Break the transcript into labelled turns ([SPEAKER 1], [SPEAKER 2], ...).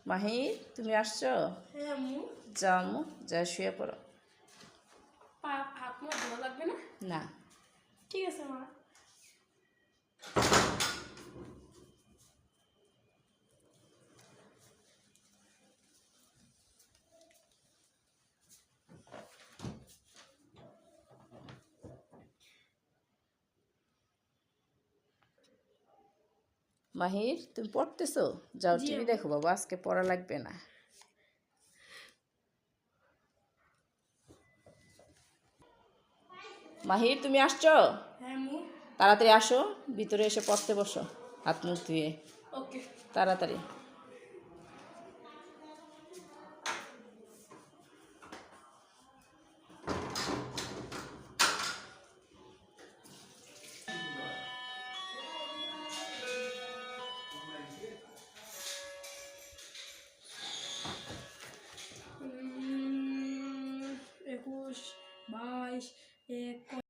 [SPEAKER 1] মাহি তুমি আসছো?
[SPEAKER 2] হ্যাঁ আম্মু।
[SPEAKER 1] যাও আম্মু, যা শুয়ে পড়ো।
[SPEAKER 2] হাত মুখ ধোয়া লাগবে না?
[SPEAKER 1] না।
[SPEAKER 2] ঠিক আছে মা।
[SPEAKER 1] মাহির তুমি পড়তেছো? যাও
[SPEAKER 2] জি
[SPEAKER 1] টিভি
[SPEAKER 2] আম্মু।
[SPEAKER 1] দেখো বাবা, আজকে পড়া লাগবে না। মাহির তুমি আসছো?
[SPEAKER 2] হ্যাঁ আম্মু।
[SPEAKER 1] তাড়াতাড়ি আসো, ভিতরে এসে পড়তে বসো, হাত মুখ ধুয়ে
[SPEAKER 2] ওকে।
[SPEAKER 1] তাড়াতাড়ি।